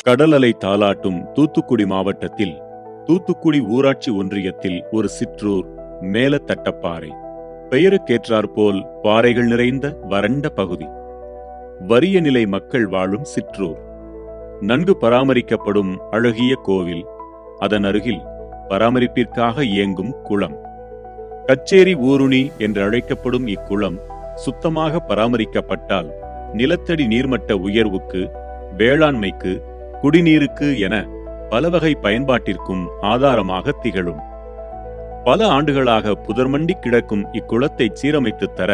கடல் அலை தாலாட்டும் தூத்துக்குடி மாவட்டத்தில் தூத்துக்குடி ஊராட்சி ஒன்றியத்தில் ஒரு சிற்றூர் மேலத்தட்டப்பாறை. பெயருக்கேற்றாற்போல் பாறைகள் நிறைந்த வறண்ட பகுதி. வறிய நிலை மக்கள் வாழும் சிற்றூர். நன்கு பராமரிக்கப்படும் அழகிய கோவில், அதன் அருகில் பராமரிப்பிற்காக இயங்கும் குளம். கச்சேரி ஊருணி என்று அழைக்கப்படும் இக்குளம் சுத்தமாக பராமரிக்கப்பட்டால் நிலத்தடி நீர்மட்ட உயர்வுக்கு, வேளாண்மைக்கு, குடிநீருக்கு என பல வகை பயன்பாட்டிற்கும் ஆதாரமாக திகழும். பல ஆண்டுகளாக புதர்மண்டி கிடக்கும் இக்குளத்தை சீரமைத்து தர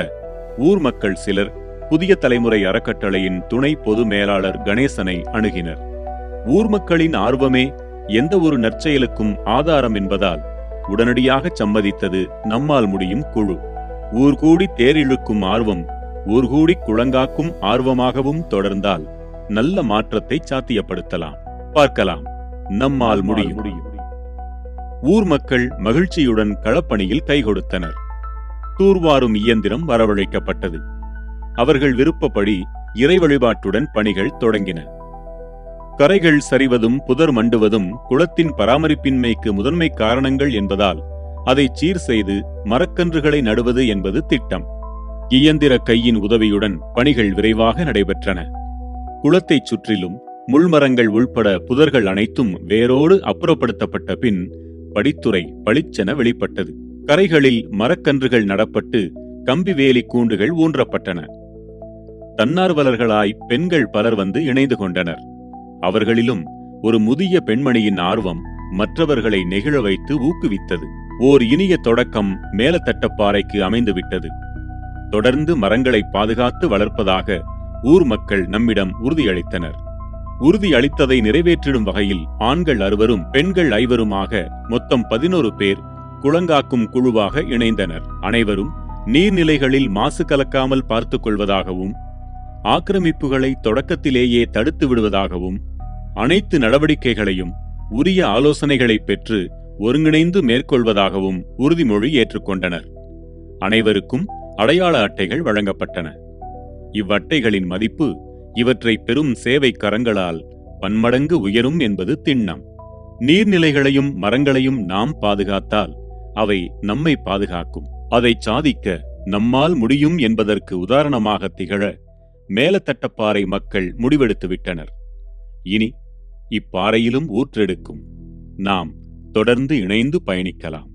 ஊர் மக்கள் சிலர் புதிய தலைமுறை அறக்கட்டளையின் துணை பொது மேலாளர் கணேசனை அணுகினர். ஊர் மக்களின் ஆர்வமே எந்த ஒரு நற்செயலுக்கும் ஆதாரம் என்பதால் உடனடியாக சம்மதித்தது நம்மால் முடியும் குழு. ஊர்கூடி தேர் இழுக்கும் ஆர்வம் ஊர்கூடி குளங்காக்கும் ஆர்வமாகவும் தொடர்ந்தால் நல்ல மாற்றத்தை சாத்தியப்படுத்தலாம். பார்க்கலாம், நம்மால் முடியும். ஊர் மக்கள் மகிழ்ச்சியுடன் களப்பணியில் கைகொடுத்தனர். தூர்வாரும் இயந்திரம் வரவழைக்கப்பட்டது. அவர்கள் விருப்பப்படி இறை வழிபாட்டுடன் பணிகள் தொடங்கின. கரைகள் சரிவதும் புதர் மண்டுவதும் குளத்தின் பராமரிப்பின்மைக்கு முதன்மை காரணங்கள் என்பதால் அதை சீர் செய்து மரக்கன்றுகளை நடுவது என்பது திட்டம். இயந்திர கையின் உதவியுடன் பணிகள் விரைவாக நடைபெற்றன. குளத்தைச் சுற்றிலும் முள்மரங்கள் உள்பட புதர்கள் அனைத்தும் வேரோடு அப்புறப்படுத்தப்பட்ட பின் படித்துறை பளிச்சென வெளிப்பட்டது. கரைகளில் மரக்கன்றுகள் நடப்பட்டு கம்பி வேலி கூண்டுகள் ஊன்றப்பட்டன. தன்னார்வலர்களாய் பெண்கள் பலர் வந்து இணைந்து கொண்டனர். அவர்களிலும் ஒரு முதிய பெண்மணியின் ஆர்வம் மற்றவர்களை நெகிழ வைத்து ஊக்குவித்தது. ஓர் இனிய தொடக்கம் மேலத்தட்டப்பாறைக்கு அமைந்துவிட்டது. தொடர்ந்து மரங்களை பாதுகாத்து வளர்ப்பதாக ஊர் மக்கள் நம்மிடம் உறுதியளித்தனர். உறுதியளித்ததை நிறைவேற்றிடும் வகையில் ஆண்கள் 6 பெண்கள் 5 மொத்தம் 11 பேர் குளங்காக்கும் குழுவாக இணைந்தனர். அனைவரும் நீர்நிலைகளில் மாசு கலக்காமல் பார்த்துக் கொள்வதாகவும், ஆக்கிரமிப்புகளை தொடக்கத்திலேயே தடுத்து விடுவதாகவும், அனைத்து நடவடிக்கைகளையும் உரிய ஆலோசனைகளை பெற்று ஒருங்கிணைந்து மேற்கொள்வதாகவும் உறுதிமொழி ஏற்றுக்கொண்டனர். அனைவருக்கும் அடையாள அட்டைகள் வழங்கப்பட்டன. இவ்வட்டைகளின் மதிப்பு இவற்றை பெரும் சேவை கரங்களால் பன்மடங்கு உயரும் என்பது திண்ணம். நீர்நிலைகளையும் மரங்களையும் நாம் பாதுகாத்தால் அவை நம்மை பாதுகாக்கும். அதை சாதிக்க நம்மால் முடியும் என்பதற்கு உதாரணமாக திகழ மேலத்தட்டப்பாறை மக்கள் முடிவெடுத்துவிட்டனர். இனி இப்பாறையிலும் ஊற்றெடுக்கும். நாம் தொடர்ந்து இணைந்து பயணிக்கலாம்.